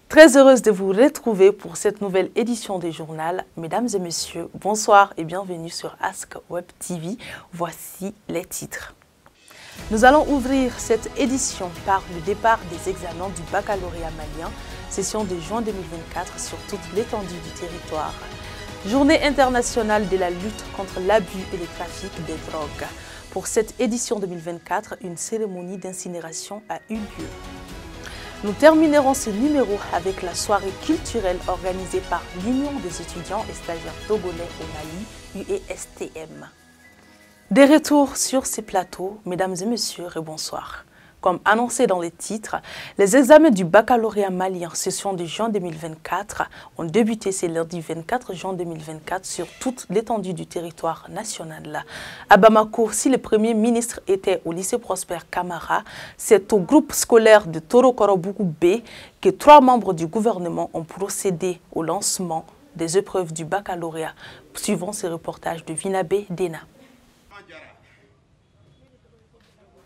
Très heureuse de vous retrouver pour cette nouvelle édition du journal. Mesdames et messieurs, bonsoir et bienvenue sur Ask Web TV. Voici les titres. Nous allons ouvrir cette édition par le départ des examens du baccalauréat malien, session de juin 2024 sur toute l'étendue du territoire. Journée internationale de la lutte contre l'abus et le trafic des drogues. Pour cette édition 2024, une cérémonie d'incinération a eu lieu. Nous terminerons ce numéro avec la soirée culturelle organisée par l'Union des étudiants et stagiaires togolais au Mali, UESTM. Des retours sur ces plateaux, mesdames et messieurs, et bonsoir. Comme annoncé dans les titres, les examens du baccalauréat malien session de juin 2024 ont débuté ce lundi 24 juin 2024 sur toute l'étendue du territoire national. À Bamako, si le Premier ministre était au lycée Prosper Camara, c'est au groupe scolaire de Torokorobougou B que 3 membres du gouvernement ont procédé au lancement des épreuves du baccalauréat, suivant ce reportage de Vinabé Dena.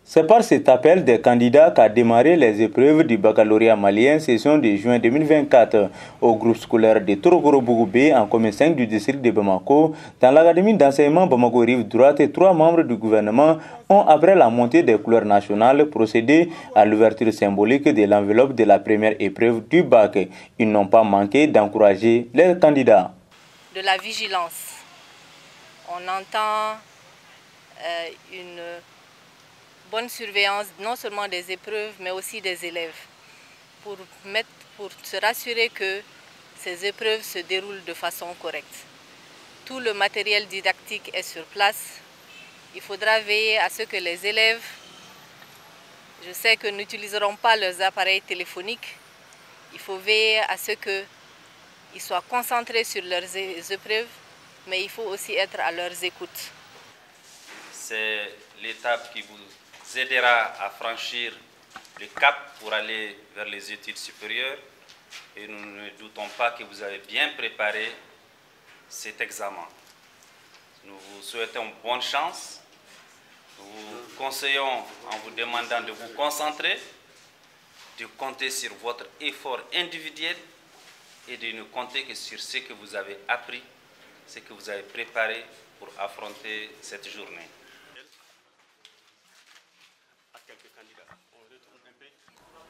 C'est par cet appel des candidats qu'a démarré les épreuves du baccalauréat malien session de juin 2024 au groupe scolaire de Torokorobougou B en commune 5 du district de Bamako. Dans l'académie d'enseignement Bamako Rive Droite, 3 membres du gouvernement ont, après la montée des couleurs nationales, procédé à l'ouverture symbolique de l'enveloppe de la première épreuve du bac. Ils n'ont pas manqué d'encourager les candidats. De la vigilance. On entend une bonne surveillance non seulement des épreuves mais aussi des élèves pour se rassurer que ces épreuves se déroulent de façon correcte. Tout le matériel didactique est sur place. Il faudra veiller à ce que les élèves, je sais que n'utiliseront pas leurs appareils téléphoniques. Il faut veiller à ce qu'ils soient concentrés sur leurs épreuves, mais il faut aussi être à leurs écoutes. C'est l'étape qui vous aidera à franchir le cap pour aller vers les études supérieures et nous ne doutons pas que vous avez bien préparé cet examen. Nous vous souhaitons bonne chance. Nous vous conseillons en vous demandant de vous concentrer, de compter sur votre effort individuel et de ne compter que sur ce que vous avez appris, ce que vous avez préparé pour affronter cette journée.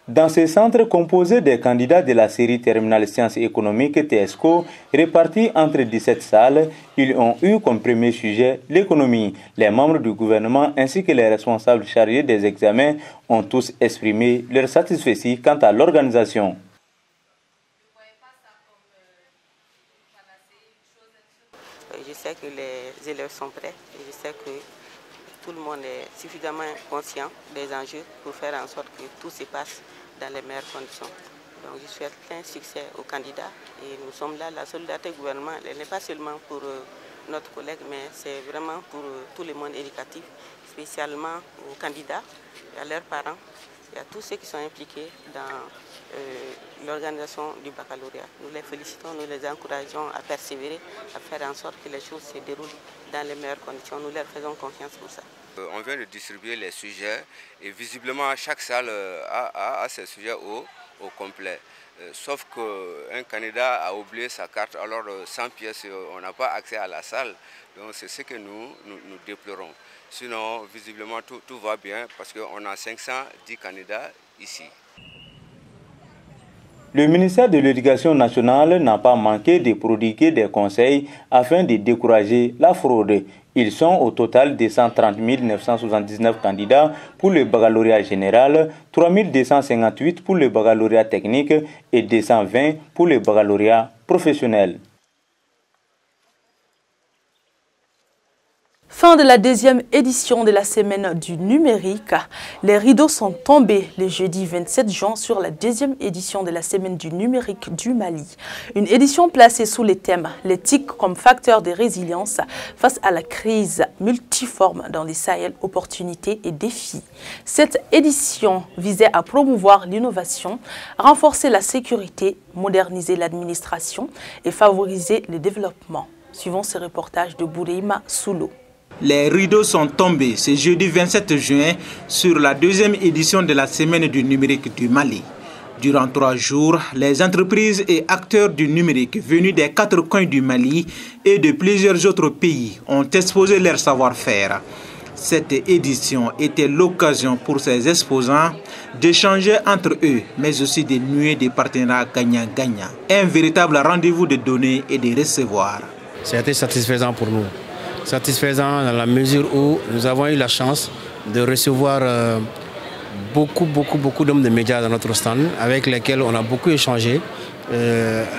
Dans ce centre composé des candidats de la série terminale sciences économiques TESCO, répartis entre 17 salles, ils ont eu comme premier sujet l'économie. Les membres du gouvernement ainsi que les responsables chargés des examens ont tous exprimé leur satisfaction quant à l'organisation. Je sais que les élèves sont prêts et je sais que tout le monde est suffisamment conscient des enjeux pour faire en sorte que tout se passe dans les meilleures conditions. Donc je souhaite plein succès aux candidats et nous sommes là, la solidarité du gouvernement, elle n'est pas seulement pour notre collègue, mais c'est vraiment pour tout le monde éducatif, spécialement aux candidats et à leurs parents et à tous ceux qui sont impliqués dans l'organisation du baccalauréat. Nous les félicitons, nous les encourageons à persévérer, à faire en sorte que les choses se déroulent dans les meilleures conditions. Nous leur faisons confiance pour ça. On vient de distribuer les sujets et visiblement chaque salle a ses sujets au complet. Sauf qu'un candidat a oublié sa carte, alors sans pièces, on n'a pas accès à la salle. Donc c'est ce que nous déplorons. Sinon, visiblement, tout va bien parce qu'on a 510 candidats ici. Le ministère de l'Éducation nationale n'a pas manqué de prodiguer des conseils afin de décourager la fraude. Ils sont au total de 130 979 candidats pour le baccalauréat général, 3 258 pour le baccalauréat technique et 220 pour le baccalauréat professionnel. Fin de la deuxième édition de la semaine du numérique. Les rideaux sont tombés le jeudi 27 juin sur la deuxième édition de la semaine du numérique du Mali. Une édition placée sous les thèmes « L'éthique comme facteur de résilience face à la crise multiforme dans les Sahel, opportunités et défis ». Cette édition visait à promouvoir l'innovation, renforcer la sécurité, moderniser l'administration et favoriser le développement. Suivant ce reportage de Boureima Soulo. Les rideaux sont tombés ce jeudi 27 juin sur la deuxième édition de la semaine du numérique du Mali. Durant 3 jours, les entreprises et acteurs du numérique venus des 4 coins du Mali et de plusieurs autres pays ont exposé leur savoir-faire. Cette édition était l'occasion pour ces exposants d'échanger entre eux, mais aussi de nouer des partenariats gagnant-gagnant. Un véritable rendez-vous de donner et de recevoir. C'était satisfaisant pour nous. Satisfaisant dans la mesure où nous avons eu la chance de recevoir beaucoup d'hommes de médias dans notre stand avec lesquels on a beaucoup échangé,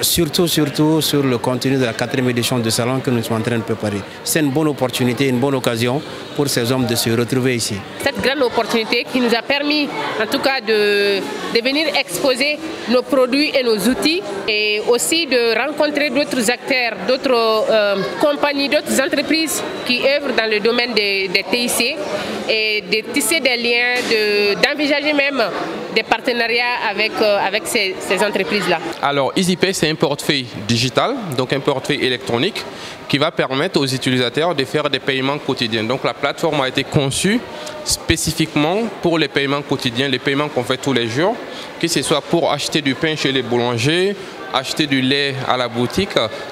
surtout sur le contenu de la 4e édition du salon que nous sommes en train de préparer. C'est une bonne opportunité, une bonne occasion pour ces hommes de se retrouver ici. Cette grande opportunité qui nous a permis en tout cas de venir exposer nos produits et nos outils et aussi de rencontrer d'autres acteurs, d'autres compagnies, d'autres entreprises qui œuvrent dans le domaine des TIC et de tisser des liens, d'envisager même des partenariats avec ces entreprises-là. Alors EasyPay, c'est un portefeuille digital, donc un portefeuille électronique qui va permettre aux utilisateurs de faire des paiements quotidiens. Donc la plateforme a été conçue spécifiquement pour les paiements quotidiens, les paiements qu'on fait tous les jours, que ce soit pour acheter du pain chez les boulangers, acheter du lait à la boutique.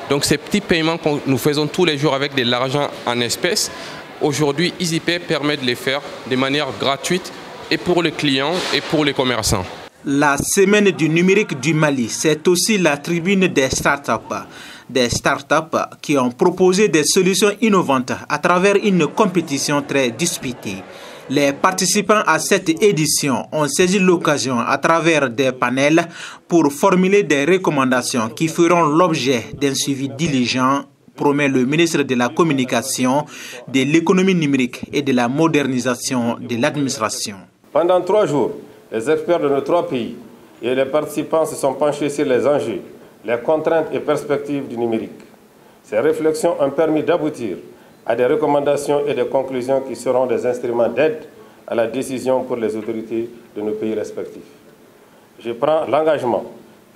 Donc ces petits paiements que nous faisons tous les jours avec de l'argent en espèces, aujourd'hui EasyPay permet de les faire de manière gratuite et pour les clients et pour les commerçants. La semaine du numérique du Mali, c'est aussi la tribune des startups. Des startups qui ont proposé des solutions innovantes à travers une compétition très disputée. Les participants à cette édition ont saisi l'occasion à travers des panels pour formuler des recommandations qui feront l'objet d'un suivi diligent, promet le ministre de la Communication, de l'économie numérique et de la modernisation de l'administration. Pendant 3 jours, les experts de nos 3 pays et les participants se sont penchés sur les enjeux, les contraintes et perspectives du numérique. Ces réflexions ont permis d'aboutir à des recommandations et des conclusions qui seront des instruments d'aide à la décision pour les autorités de nos pays respectifs. Je prends l'engagement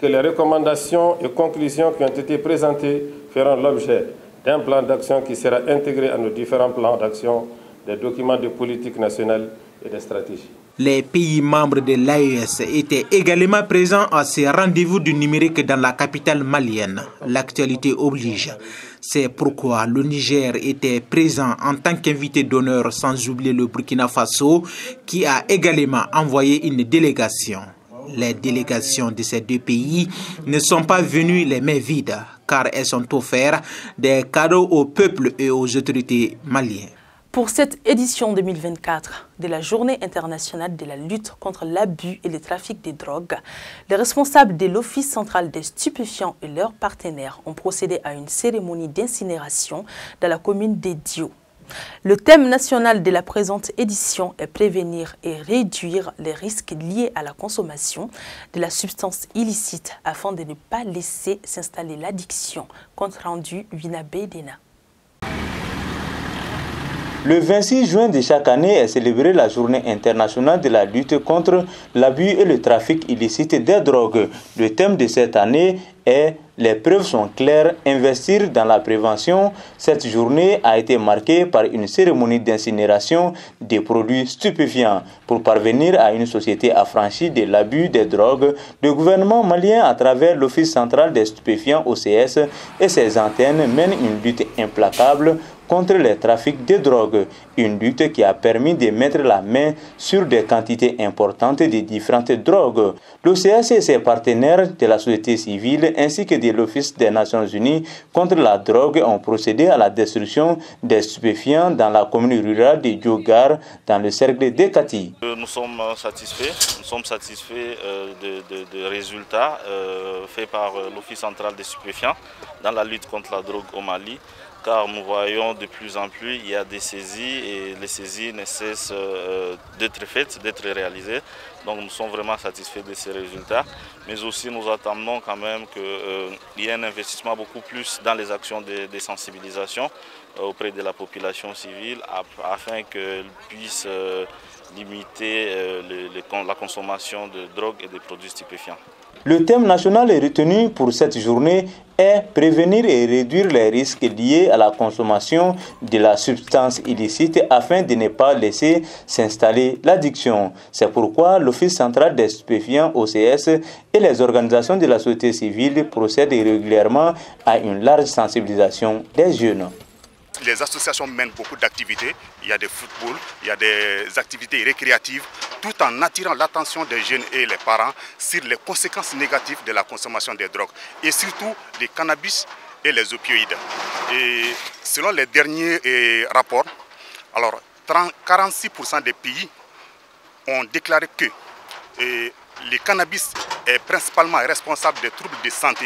que les recommandations et conclusions qui ont été présentées feront l'objet d'un plan d'action qui sera intégré à nos différents plans d'action, des documents de politique nationale et des stratégies. Les pays membres de l'AES étaient également présents à ces rendez-vous du numérique dans la capitale malienne. L'actualité oblige. C'est pourquoi le Niger était présent en tant qu'invité d'honneur, sans oublier le Burkina Faso, qui a également envoyé une délégation. Les délégations de ces 2 pays ne sont pas venues les mains vides, car elles ont offert des cadeaux au peuple et aux autorités maliennes. Pour cette édition 2024 de la Journée internationale de la lutte contre l'abus et le trafic des drogues, les responsables de l'Office central des stupéfiants et leurs partenaires ont procédé à une cérémonie d'incinération dans la commune d'Edio. Le thème national de la présente édition est prévenir et réduire les risques liés à la consommation de la substance illicite afin de ne pas laisser s'installer l'addiction. Compte rendu Vinabé Dena. Le 26 juin de chaque année est célébrée la Journée internationale de la lutte contre l'abus et le trafic illicite des drogues. Le thème de cette année est « Les preuves sont claires, investir dans la prévention ». Cette journée a été marquée par une cérémonie d'incinération des produits stupéfiants. Pour parvenir à une société affranchie de l'abus des drogues, le gouvernement malien, à travers l'Office central des stupéfiants OCS et ses antennes, mène une lutte implacable contre les trafics de drogue, une lutte qui a permis de mettre la main sur des quantités importantes de différentes drogues. L'OCS et ses partenaires de la société civile ainsi que de l'Office des Nations Unies contre la drogue ont procédé à la destruction des stupéfiants dans la commune rurale de Diogar, dans le cercle de Kati. Nous sommes satisfaits des résultats faits par l'Office central des stupéfiants dans la lutte contre la drogue au Mali. car nous voyons de plus en plus il y a des saisies et les saisies ne cessent d'être faites, d'être réalisées. Donc nous sommes vraiment satisfaits de ces résultats, mais aussi nous attendons quand même qu'il y ait un investissement beaucoup plus dans les actions de sensibilisation auprès de la population civile afin qu'elle puisse limiter la consommation de drogue et de produits stupéfiants. Le thème national retenu pour cette journée est prévenir et réduire les risques liés à la consommation de la substance illicite afin de ne pas laisser s'installer l'addiction. C'est pourquoi l'Office central des stupéfiants OCS et les organisations de la société civile procèdent régulièrement à une large sensibilisation des jeunes. Les associations mènent beaucoup d'activités, il y a des footballs, il y a des activités récréatives, tout en attirant l'attention des jeunes et les parents sur les conséquences négatives de la consommation des drogues et surtout les cannabis et les opioïdes. Et selon les derniers rapports, alors 46% des pays ont déclaré que le cannabis est principalement responsable des troubles de santé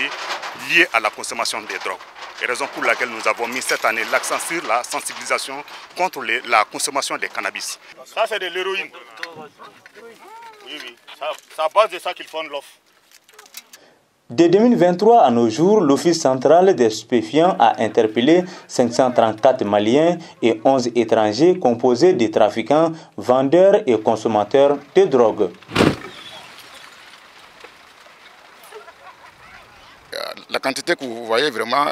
liés à la consommation des drogues. Et raison pour laquelle nous avons mis cette année l'accent sur la sensibilisation contre la consommation des cannabis. Ça c'est de l'héroïne. Oui, c'est à base de ça qu'ils font l'offre. De 2023 à nos jours, l'Office central des stupéfiants a interpellé 534 Maliens et 11 étrangers composés de trafiquants, vendeurs et consommateurs de drogue. La quantité que vous voyez vraiment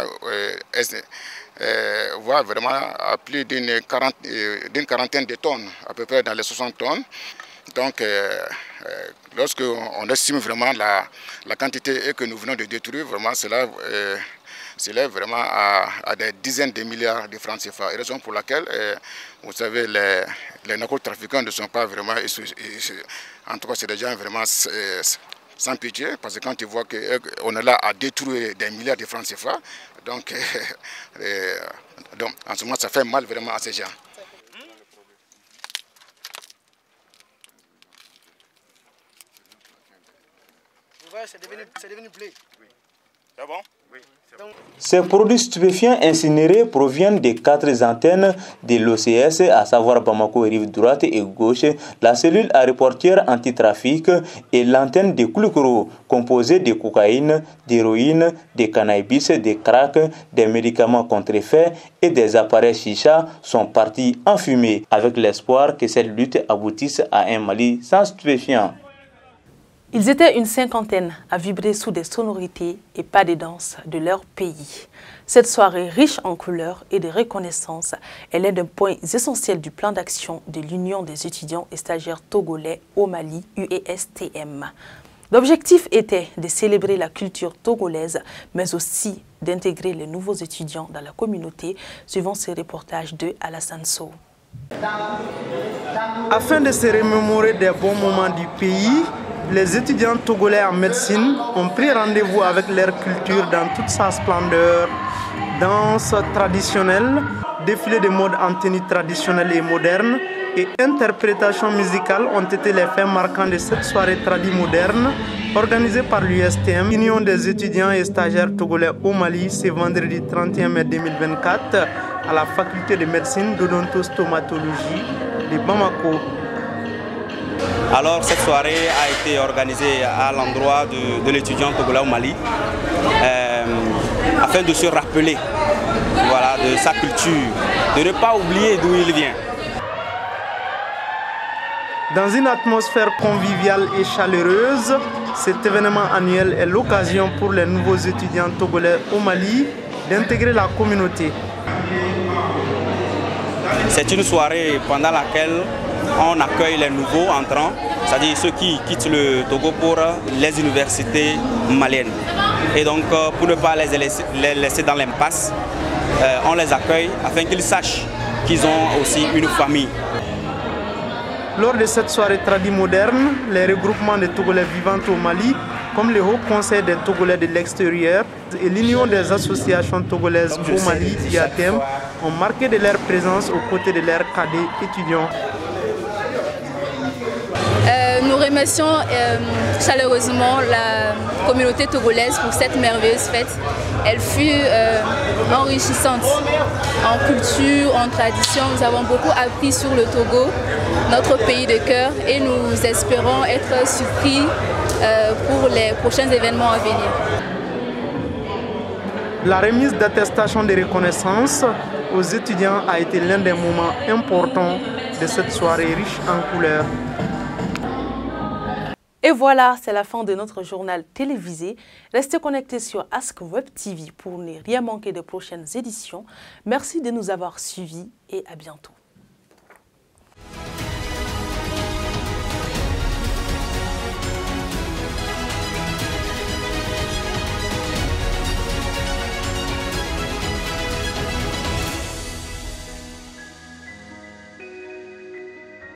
voit vraiment à plus d'une quarantaine de tonnes, à peu près dans les 60 tonnes. Donc, lorsqu'on estime vraiment la quantité que nous venons de détruire, vraiment cela s'élève vraiment à des dizaines de milliards de francs CFA. Et raison pour laquelle, vous savez, les narcotrafiquants ne sont pas vraiment, en tout cas c'est des gens vraiment sans pitié, parce que quand tu vois qu'on est là à détruire des milliards de francs CFA, donc en ce moment ça fait mal vraiment à ces gens. C'est devenu blé. C'est bon? Oui. Ces produits stupéfiants incinérés proviennent des 4 antennes de l'OCS, à savoir Bamako rive droite et gauche, la cellule à reportière anti-trafic et l'antenne de Koulikoro, composée de cocaïne, d'héroïne, de cannabis, de crack, des médicaments contrefaits et des appareils chicha sont partis en fumée, avec l'espoir que cette lutte aboutisse à un Mali sans stupéfiants. Ils étaient une cinquantaine à vibrer sous des sonorités et pas des danses de leur pays. Cette soirée riche en couleurs et de reconnaissance est l'un des points essentiels du plan d'action de l'Union des étudiants et stagiaires togolais au Mali, UESTM. L'objectif était de célébrer la culture togolaise, mais aussi d'intégrer les nouveaux étudiants dans la communauté, suivant ce reportage de Alassane Sow. Afin de se remémorer des bons moments du pays, les étudiants togolais en médecine ont pris rendez-vous avec leur culture dans toute sa splendeur. Danse traditionnelle, défilé de mode en tenue traditionnelle et moderne et interprétation musicale ont été les faits marquants de cette soirée tradie moderne organisée par l'USTM, Union des étudiants et stagiaires togolais au Mali, ce vendredi 31 mai 2024 à la faculté de médecine d'odontostomatologie de Bamako. Alors cette soirée a été organisée à l'endroit de l'étudiant togolais au Mali afin de se rappeler de sa culture, de ne pas oublier d'où il vient. Dans une atmosphère conviviale et chaleureuse, cet événement annuel est l'occasion pour les nouveaux étudiants togolais au Mali d'intégrer la communauté. C'est une soirée pendant laquelle on accueille les nouveaux entrants, c'est-à-dire ceux qui quittent le Togo pour les universités maliennes. Et donc, pour ne pas les laisser dans l'impasse, on les accueille afin qu'ils sachent qu'ils ont aussi une famille. Lors de cette soirée tradie moderne, les regroupements des Togolais vivant au Mali, comme le Haut Conseil des Togolais de l'extérieur et l'Union des associations togolaises au Mali, IATM, ont marqué de leur présence aux côtés de leurs cadets étudiants. Nous remercions chaleureusement la communauté togolaise pour cette merveilleuse fête. Elle fut enrichissante en culture, en tradition. Nous avons beaucoup appris sur le Togo, notre pays de cœur, et nous espérons être surpris pour les prochains événements à venir. La remise d'attestation de reconnaissance aux étudiants a été l'un des moments importants de cette soirée riche en couleurs. Et voilà, c'est la fin de notre journal télévisé. Restez connectés sur Ask Web TV pour ne rien manquer des prochaines éditions. Merci de nous avoir suivis et à bientôt.